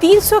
300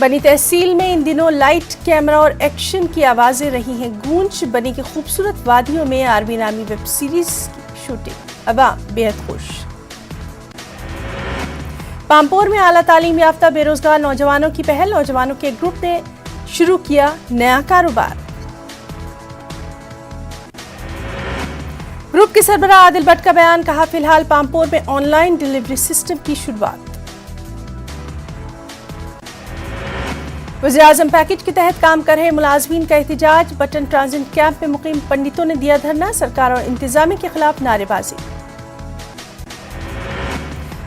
بنی تحصیل میں ان دنوں لائٹ کیمرہ اور ایکشن کی آوازیں رہی ہیں گونج. بنی کی خوبصورت وادیوں میں آرمی نامی ویب سیریز کی شوٹنگ. عوام بے حد خوش. پامپور میں اعلیٰ تعلیم یافتہ بے روزگار نوجوانوں کی پہل. نوجوانوں کے گروپ نے شروع کیا نیا کاروبار. گروپ کے سربراہ عادل بٹ کا بیان. کہا فی الحال پامپور میں آن لائن ڈیلیوری سسٹم کی شروعات. وزیراعظم پیکج کے تحت کام کر رہے ملازمین کا احتجاج. بٹن ٹرانزٹ کیمپ میں مقیم پنڈتوں نے دیا دھرنا. سرکار اور انتظامیہ کے خلاف نعرے بازی.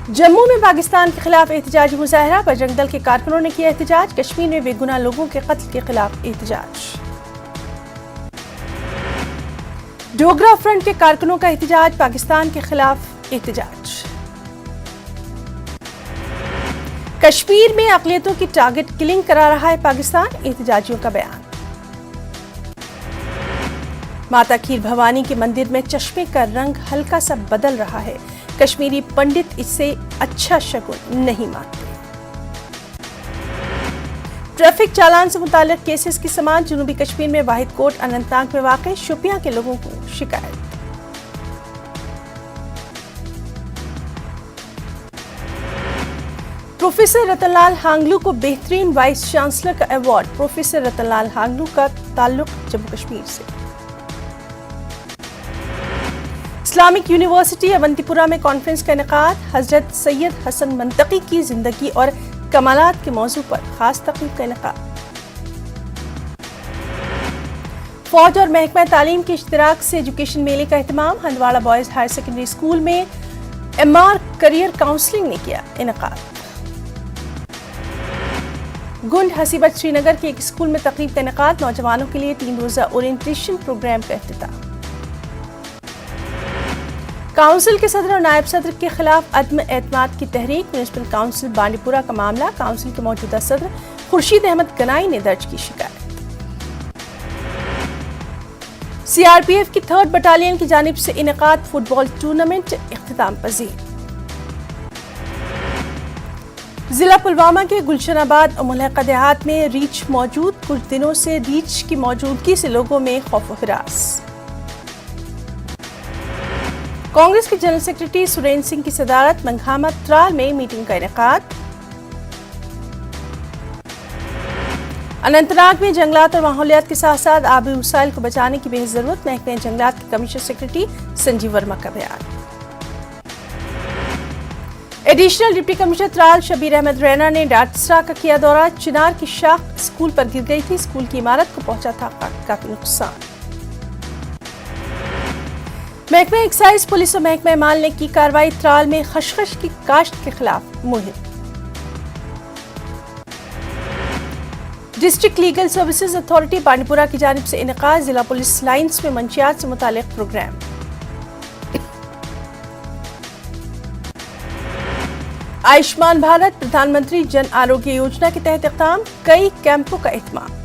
جموں میں پاکستان کے خلاف احتجاجی مظاہرہ. بجرنگ دل کے کارکنوں نے کیا احتجاج. کشمیر میں بے گناہ لوگوں کے قتل کے خلاف احتجاج. ڈوگرا فرنٹ کے کارکنوں کا احتجاج. پاکستان کے خلاف احتجاج. کشمیر میں اقلیتوں کی ٹارگٹ کلنگ کرا رہا ہے پاکستان. احتجاجیوں کا بیان. ماتا کھیر بھوانی کے مندر میں چشمے کا رنگ ہلکا سا بدل رہا ہے. کشمیری پنڈت اس سے اچھا شگن نہیں مانتے. ٹریفک چالان سے متعلق کیسز کی سماعت. جنوبی کشمیر میں واحد کوٹ اننت ناگ میں واقع. شوپیاں کے لوگوں کو شکایت. پروفیسر رتن لال ہانگلو کو بہترین وائس چانسلر کا ایوارڈ. پروفیسر رتن لال ہانگلو کا تعلق جموں کشمیر سے. اسلامک یونیورسٹی اونتی پورہ میں کانفرنس کا انعقاد. حضرت سید حسن منطقی کی زندگی اور کمالات کے موضوع پر خاص تقریب کا انعقاد. فوج اور محکمہ تعلیم کے اشتراک سے ایجوکیشن میلے کا اہتمام. Handwara boys higher secondary school میں MR کریئر کاؤنسلنگ نے کیا انعقاد. گنڈ حسیبت سری نگر کے ایک اسکول میں تقریب کا انعقاد. نوجوانوں کے لیے 3 روزہ اورینٹیشن پروگرام کا افتتاح. کونسل کے صدر اور نائب صدر کے خلاف عدم اعتماد کی تحریک. میونسپل کونسل بانڈی پورہ کا معاملہ. کونسل کے موجودہ صدر خورشید احمد گنائی نے درج کی شکایت. CRPF کی 3rd بٹالین کی جانب سے انعقاد فٹ بال ٹورنامنٹ اختتام پذیر. ضلع پلوامہ کے گلشن آباد اور ملحقہ دیہات میں ریچھ موجود. کچھ دنوں سے ریچھ کی موجودگی سے لوگوں میں خوف و ہراس. کانگریس کے جنرل سیکرٹری سریندر سنگھ کی صدارت منگھاما ترال میں میٹنگ کا انعقاد. اننت ناگ میں جنگلات اور ماحولیات کے ساتھ ساتھ آبی وسائل کو بچانے کی بے حد ضرورت. محکمہ جنگلات کے کمشنر سیکرٹری سنجیو ورما کا بیان. Additional deputy commissioner Tral Shabir Ahmad Raina نے ڈاٹسرا کا کیا دورہ. چنار کی شاخ اسکول پر گر گئی تھی. اسکول کی عمارت کو پہنچا تھا کافی نقصان. محکمہ ایکسائز پولیس اور محکمہ مال نے کی کارروائی. ترال میں خشخش کی کاشت کے خلاف مہم. ڈسٹرکٹ لیگل سروسز اتھارٹی بانڈی پورہ کی جانب سے انعقاد. ضلع پولیس لائنز میں منشیات سے متعلق پروگرام. آیوشمان بھارت پردھان منتری جن آروگیہ یوجنا کے تحت اقدام. کئی کیمپوں کا اہتمام.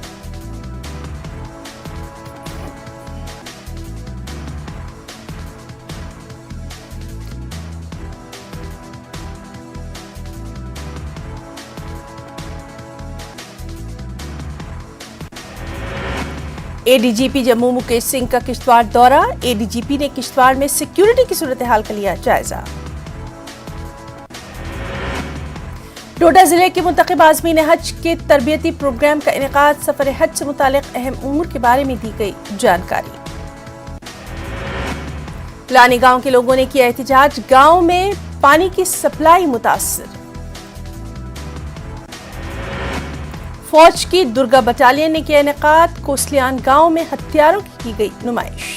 ADGP جموں مکیش سنگھ کا کشتواڑ دورہ. ADGP نے کشتواڑ میں سیکیورٹی کی صورتحال کا لیا جائزہ. ڈوڈا ضلع کے منتخب عازمین حج کے تربیتی پروگرام کا انعقاد. سفر حج سے متعلق اہم امور کے بارے میں دی گئی جانکاری. لانی گاؤں کے لوگوں نے کیا احتجاج. گاؤں میں پانی کی سپلائی متاثر. فوج کی درگا بٹالین نے کیا انعقاد. کوسلیان گاؤں میں ہتھیاروں کی گئی نمائش.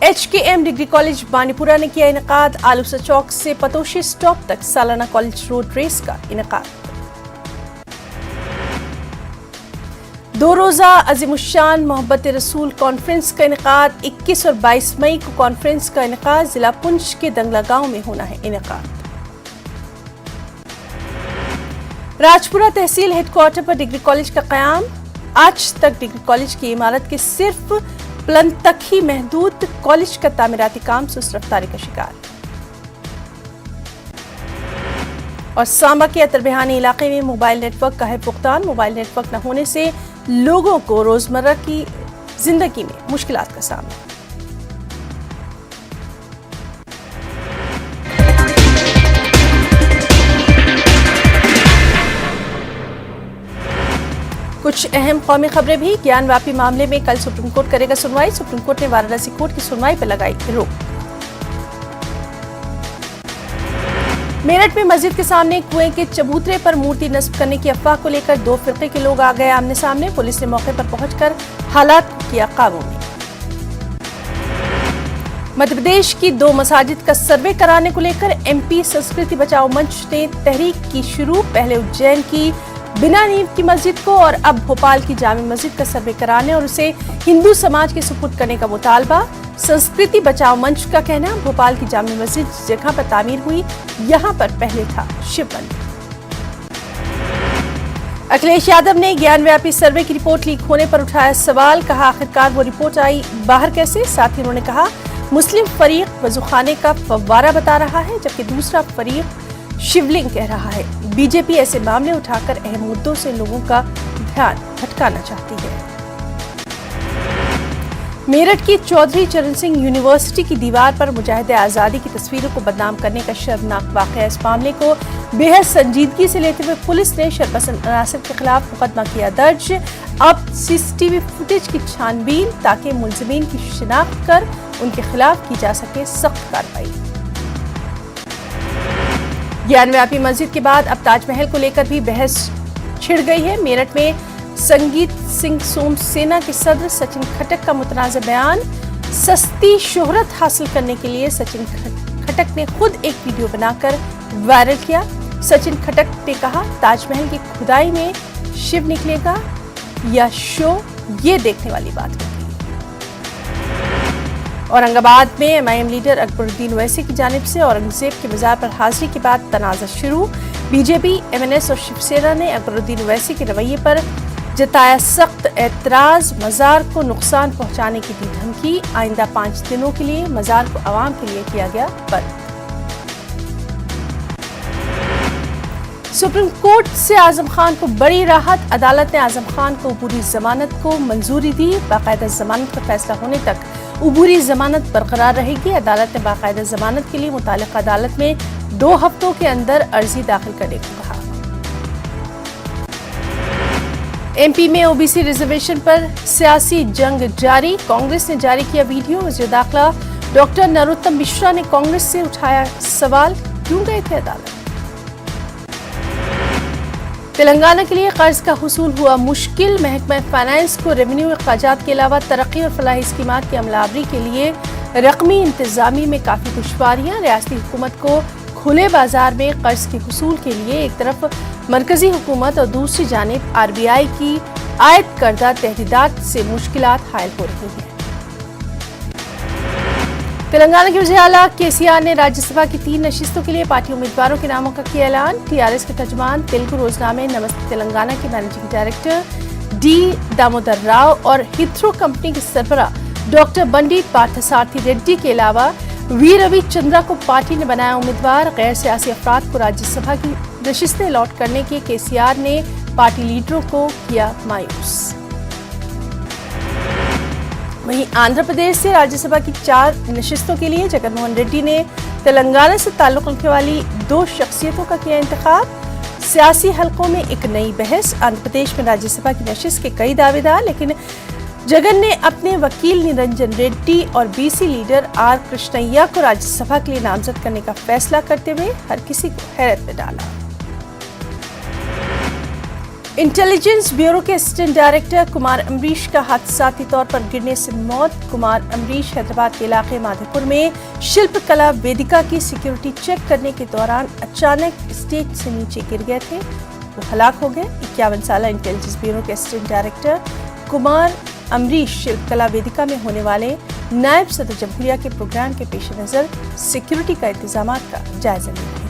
HKM ڈگری کالج بانڈی پورہ نے کیا انعقاد. آلوسا چوک سے پتوشی اسٹاپ تک سالانہ کالج روڈ ریس کا انعقاد. 2 روزہ عظیم الشان محبت رسول کانفرنس کا انعقاد. 21 اور 22 مئی کو کانفرنس کا انعقاد. ضلع پنچ کے دنگلا گاؤں میں ہونا ہے انعقاد. راجپورہ تحصیل ہیڈ کوارٹر پر ڈگری کالج کا قیام. آج تک ڈگری کالج کی عمارت کے صرف پلن تک ہی محدود. کالج کا تعمیراتی کام سست رفتاری کا شکار. اور سانبا کے اتربہانی علاقے میں موبائل نیٹ ورک کا ہے فقدان۔ موبائل نیٹ ورک نہ ہونے سے لوگوں کو روزمرہ کی زندگی میں مشکلات کا سامنا۔ کچھ اہم قومی خبریں بھی۔ گیان واپی معاملے میں کل سپریم کورٹ کرے گا سنوائی۔ سپریم کورٹ نے وارانسی کورٹ کی سنوائی پر لگائی روک۔ میرٹھ میں مسجد کے سامنے کنویں کے چبوترے پر مورتی نصب کرنے کی افواہ کو لے کر دو فرقے کے لوگ آ گئے آمنے سامنے۔ پولیس نے موقع پر پہنچ کر حالات کو کیا قابو میں۔ مدھیہ پردیش کی 2 مساجد کا سروے کرانے کو لے کر ایم پی سنسکرتی بچاؤ منچ نے تحریک کی شروع۔ پہلے اجین کی بنا نیو کی مسجد کو اور اب بھوپال کی جامع مسجد کا سروے کرانے اور اسے ہندو سماج کے سپرد کرنے کا مطالبہ۔ سنسکرتی بچاؤ منچ کا کہنا بھوپال کی جامع مسجد جس جگہ پر تعمیر ہوئی یہاں پر پہلے تھا شیو مندر۔ اکھلیش یادو نے گیان ویاپی سروے کی رپورٹ لیک ہونے پر اٹھایا سوال، کہا آخرکار وہ رپورٹ آئی باہر کیسے؟ ساتھ ہی انہوں نے کہا مسلم فریق وضو خانے کا فوارہ بتا رہا ہے جبکہ دوسرا فریق شیولنگ کہہ رہا ہے۔ بی جے پی ایسے معاملے اٹھا کر اہم مدوں سے لوگوں کا دھیان بھٹکانا چاہتی ہے۔ میرٹھ کی چودھری چرن سنگھ یونیورسٹی کی دیوار پر مجاہد آزادی کی تصویروں کو بدنام کرنے کا شرمناک واقعہ۔ اس معاملے کو بے حد سنجیدگی سے لیتے ہوئے پولیس نے شرپسند عناصر کے خلاف مقدمہ کیا درج۔ اب سی سی ٹی وی فوٹیج کی چھان بین تاکہ ملزمین کی شناخت کر ان کے خلاف کی جا سکے سخت کارروائی۔ گیان ویاپی مسجد کے بعد اب تاج محل کو لے کر بھی بحث چھڑ گئی ہے۔ میرٹھ میں سنگیت سنگھ سوم سینا کے صدر سچن کھٹک کا متنازع بیان۔ سستی شہرت حاصل کرنے کے لیے سچن کھٹک نے خود ایک ویڈیو بنا کر وائرل کیا۔ سچن کھٹک نے کہا تاج محل کی کھدائی میں شیو نکلے گا یا شو، یہ دیکھنے والی بات ہوگی۔ اورنگ آباد میں ایم آئی ایم لیڈر اکبر الدین اویسی کی جانب سے اورنگزیب کے مزار پر حاضری کے بعد تنازع شروع۔ بی جے پی، ایم این ایس اور شیو سینا نے اکبر الدین اویسی کے رویے پر جتایا سخت اعتراض۔ مزار کو نقصان پہنچانے کی دی دھمکی۔ آئندہ 5 دنوں کے لیے مزار کو عوام کے لیے کیا گیا بند۔ سپریم کورٹ سے اعظم خان کو بڑی راحت۔ عدالت نے اعظم خان کو عبوری ضمانت کو منظوری دی۔ باقاعدہ ضمانت کا فیصلہ ہونے تک عبوری ضمانت برقرار رہے گی۔ عدالت نے باقاعدہ ضمانت کے لیے متعلقہ عدالت میں 2 ہفتوں کے اندر عرضی داخل کرنے کو کہا۔ ایم پی میں او بی سی ریزرویشن پر سیاسی جنگ جاری۔ کانگریس نے جاری کیا ویڈیو۔ وزیر داخلہ ڈاکٹر نروتم مشرا نے کانگریس سے اٹھایا سوال، کیوں گئے تھے عدالت؟ تلنگانہ کے لیے قرض کا حصول ہوا مشکل۔ محکمہ فائنانس کو ریونیو اخراجات کے علاوہ ترقی اور فلاحی اسکیمات کی عمل آوری کے لیے رقمی انتظامی میں کافی دشواریاں۔ ریاستی حکومت کو کھلے بازار میں قرض کے حصول کے لیے ایک طرف مرکزی حکومت اور دوسری جانب آر بی آئی کی عائد کردہ تحدیدات سے مشکلات حائل ہو رہی ہیں۔ تلنگانہ کے وزیر اعلیٰ کے سی آر نے راجیہ سبھا کی 3 نشستوں کے لیے پارٹی امیدواروں کے ناموں کا کیا اعلان۔ ٹی آر ایس کے ترجمان، تیلگو روزنامے نمستے تلنگانہ کے managing director D Damodar Rao اور ہتھرو کمپنی کے سربراہ ڈاکٹر بنڈی پارتھسارتھی ریڈی کے علاوہ وی روی چندرا کو پارٹی نے بنایا امیدوار۔ غیر سیاسی افراد کو راجیہ سبھا کی نشستیں الاٹ کرنے کے سی آر نے پارٹی لیڈروں کو کیا مایوس۔ وہیں آندھرا پردیش سے راجیہ سبھا کی 4 نشستوں کے لیے جگن موہن ریڈی نے تلنگانہ سے تعلق رکھنے والی 2 شخصیتوں کا کیا انتخاب۔ سیاسی حلقوں میں ایک نئی بحث۔ آندھرا پردیش میں راجیہ سبھا کی نشست کے کئی دعوے دار، لیکن جگن نے اپنے وکیل نرنجن ریڈی اور بی سی لیڈر آر کرشنیا کو راجیہ سبھا کے لیے نامزد کرنے کا فیصلہ کرتے ہوئے ہر کسی کو حیرت میں ڈالا۔ انٹیلیجنس بیورو کے اسسٹنٹ ڈائریکٹر کمار امریش کا حادثاتی طور پر گرنے سے موت۔ کمار امریش حیدرآباد کے علاقے مادھے پور میں شلپ کلا ویدکا کی سیکیورٹی چیک کرنے کے دوران اچانک اسٹیج سے نیچے گر گئے تھے، وہ ہلاک ہو گئے۔ 51 سالہ انٹیلیجنس بیورو کے اسسٹنٹ ڈائریکٹر کمار امریش شلپ کلا ویدکا میں ہونے والے نائب صدر جمہوریہ کے پروگرام کے پیش نظر سیکیورٹی کا انتظامات کا جائزہ لے رہے تھے۔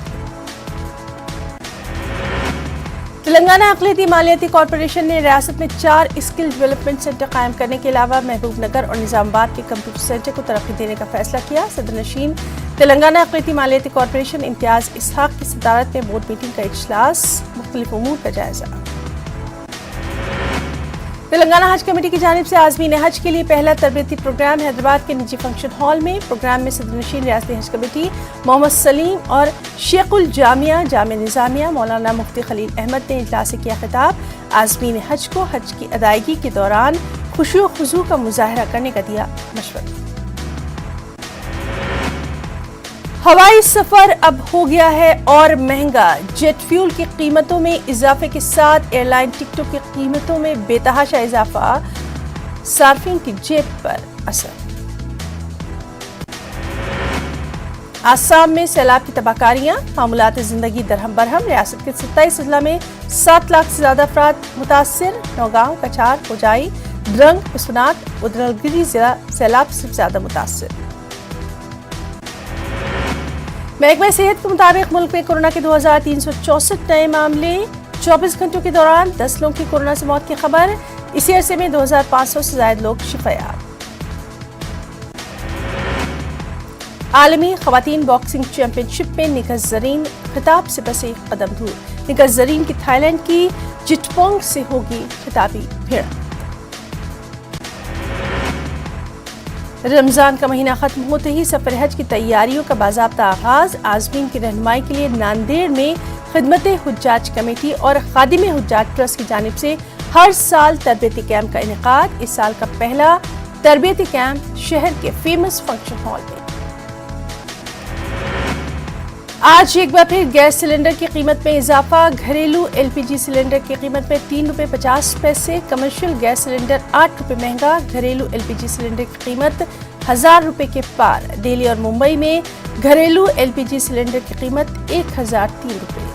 تلنگانہ اقلیتی مالیاتی کارپوریشن نے ریاست میں 4 اسکل ڈیولپمنٹ سینٹر قائم کرنے کے علاوہ محبوب نگر اور نظام آباد کے کمپیوٹر سینٹر کو ترقی دینے کا فیصلہ کیا۔ صدر نشین تلنگانہ اقلیتی مالیاتی کارپوریشن امتیاز اسحاق کی صدارت میں بورڈ میٹنگ کا اجلاس، مختلف امور کا جائزہ۔ تلنگانہ حج کمیٹی کی جانب سے عازمین حج کے لیے پہلا تربیتی پروگرام حیدرآباد کے نجی فنکشن ہال میں۔ پروگرام میں صدر نشین ریاستی حج کمیٹی محمد سلیم اور شیخ الجامعہ جامع نظامیہ مولانا مفتی خلیل احمد نے اجلاس سے کیا خطاب۔ عازمین حج کو حج کی ادائیگی کے دوران خشوع و خضوع کا مظاہرہ کرنے کا دیا مشورہ۔ ہوائی سفر اب ہو گیا ہے اور مہنگا، جیٹ فیول کی قیمتوں میں اضافے کے ساتھ ایئر لائن ٹکٹوں کی قیمتوں میں بے تحاشا اضافہ، صارفین کی جیب پر اثر۔ آسام میں سیلاب کی تباہ کاریاں، معمولات زندگی درہم برہم۔ ریاست کے 27 اضلاع میں 7 لاکھ سے زیادہ افراد متاثر۔ نوگاؤں، کچھار، ہوجائی، درنگ، بسونات، ادرنگیری ضلع سیلاب سے زیادہ متاثر۔ محکمہ صحت کے مطابق ملک میں کورونا کے 2364 نئے معاملے، 24 گھنٹوں کے دوران 10 لوگوں کی کورونا سے موت کی خبر۔ اسی عرصے میں 2500 سے زائد لوگ شفایاب۔ عالمی خواتین باکسنگ چیمپئن شپ میں نکہت زرین خطاب سے بس ایک قدم دور۔ نکہت زرین کی تھائی لینڈ کی جٹپونگ سے ہوگی خطابی بھیڑ۔ رمضان کا مہینہ ختم ہوتے ہی سفر حج کی تیاریوں کا باضابطہ آغاز۔ عازمین کی رہنمائی کے لیے ناندیڑ میں خدمت حجاج کمیٹی اور خادم حجاج ٹرسٹ کی جانب سے ہر سال تربیتی کیمپ کا انعقاد۔ اس سال کا پہلا تربیتی کیمپ شہر کے فیمس فنکشن ہال میں۔ آج ایک بار پھر گیس سلنڈر کی قیمت میں اضافہ، گھریلو ایل پی جی سلنڈر کی قیمت میں 3 روپے 50 پیسے، کمرشل گیس سلنڈر 8 روپے مہنگا، گھریلو ایل پی جی سلنڈر کی قیمت 1000 روپے کے پار۔ دہلی اور ممبئی میں گھریلو ایل پی جی سلنڈر کی قیمت 1003 روپے۔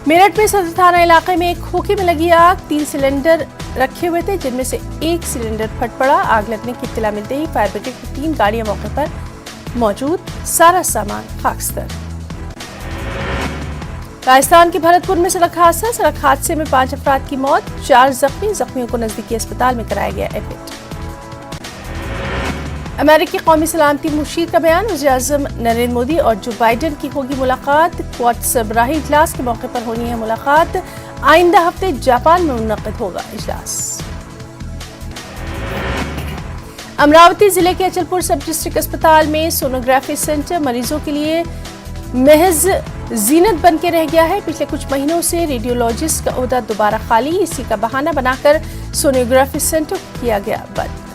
میرٹھ میں صدر تھانہ علاقے میں ایک کھوکھے میں لگی آگ، 3 سلنڈر رکھے ہوئے تھے جن میں سے ایک سلنڈر پھٹ پڑا۔ آگ لگنے کی اطلاع ملتے ہی فائر بریگیڈ کی 3 گاڑیاں موقع پر موجود، سارا سامان خاکستر۔ راجستھان کے بھرت پور میں سڑک حادثے میں 5 افراد کی موت، 4 زخمی، زخمیوں کو نزدیکی اسپتال میں کرایا گیا ایڈمٹ۔ امریکی قومی سلامتی مشیر کا بیان، وزیر اعظم نریندر مودی اور جو بائیڈن کی ہوگی ملاقات، کواد سربراہی اجلاس کے موقع پر ہونی ہے ملاقات، آئندہ ہفتے جاپان میں منعقد ہوگا اجلاس۔ امراوتی ضلع کے اچل پور سب ڈسٹرکٹ اسپتال میں سونوگرافی سینٹر مریضوں کے لیے محض زینت بن کے رہ گیا ہے۔ پچھلے کچھ مہینوں سے ریڈیولوجسٹ کا عہدہ دوبارہ خالی، اسی کا بہانہ بنا کر سونوگرافی سینٹر کیا گیا بند۔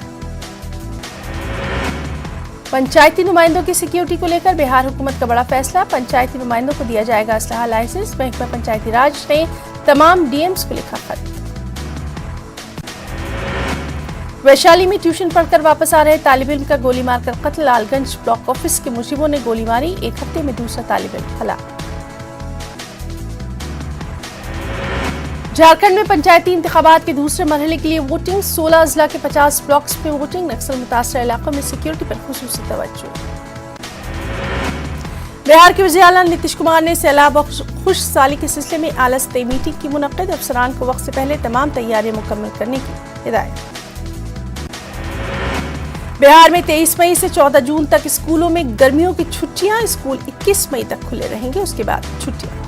پنچایتی نمائندوں کی سیکیورٹی کو لے کر بہار حکومت کا بڑا فیصلہ، پنچایتی نمائندوں کو دیا جائے گا اسلحہ لائسنس۔ محکمہ پنچایتی راج نے تمام ڈی ایمز کو لکھا خط۔ ویشالی میں ٹیوشن پڑھ کر واپس آ رہے طالب علم کا گولی مار کر قتل، لال گنج بلاک آفس کے مجرموں نے گولی ماری، ایک ہفتے میں دوسرا طالب علم ہلاک۔ جھارکھنڈ میں پنچایتی انتخابات کے دوسرے مرحلے کے لیے ووٹنگ، 16 اضلاع کے 50 بلاکس میں ووٹنگ، نکسل متاثرہ علاقوں میں سیکیورٹی پر خصوصی توجہ۔ بہار کے وزیر اعلیٰ نتیش کمار نے سیلاب اور خوش سالی کے سلسلے میں اعلیٰ سطحی میٹنگ کی منعقد، افسران کو وقت سے پہلے تمام تیاریاں مکمل کرنے کی ہدایت۔ بہار میں 23 مئی سے 14 جون تک اسکولوں میں گرمیوں کی چھٹیاں، اسکول 21 مئی تک کھلے رہیں گے، اس کے بعد چھٹیاں۔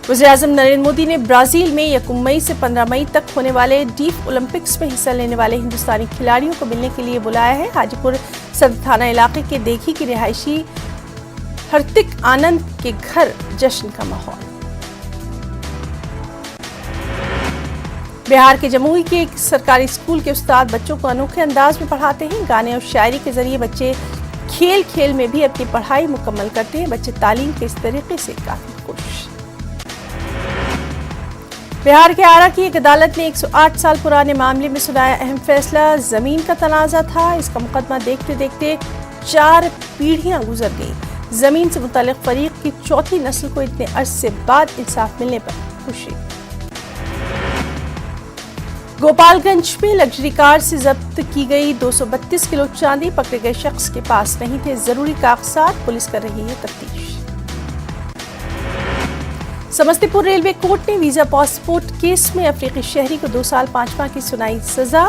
وزیر اعظم نریندر مودی نے برازیل میں 1 مئی سے 15 مئی تک ہونے والے ڈیف اولمپکس میں حصہ لینے والے ہندوستانی کھلاڑیوں کو ملنے کے لیے بلایا ہے۔ حاجی پور صدر تھانہ علاقے کے دیکھی کی رہائشی ہرتک آنند کے گھر جشن کا ماحول۔ بہار کے جموئی کے ایک سرکاری اسکول کے استاد بچوں کو انوکھے انداز میں پڑھاتے ہیں، گانے اور شاعری کے ذریعے بچے کھیل کھیل میں بھی اپنی پڑھائی مکمل کرتے ہیں، بچے تعلیم کے اس طریقے سے کافی خوش۔ بہار کے آرا کی ایک عدالت نے 108 سال پرانے معاملے میں سنایا اہم فیصلہ، زمین کا تنازع تھا، اس کا مقدمہ دیکھتے دیکھتے 4 پیڑھیاں گزر گئیں، زمین سے متعلق فریق کی 4تھی نسل کو اتنے عرصے بعد انصاف ملنے پر خوشی۔ گوپال گنج میں لگژری کار سے ضبط کی گئی 232 کلو چاندی، پکڑے گئے شخص کے پاس نہیں تھے ضروری کاغذات، پولیس کر رہی ہے تفتیش۔ سمستی پور ریلوے کورٹ نے ویزا پاسپورٹ کیس میں افریقی شہری کو 2 سال 5 ماہ کی سنائی سزا،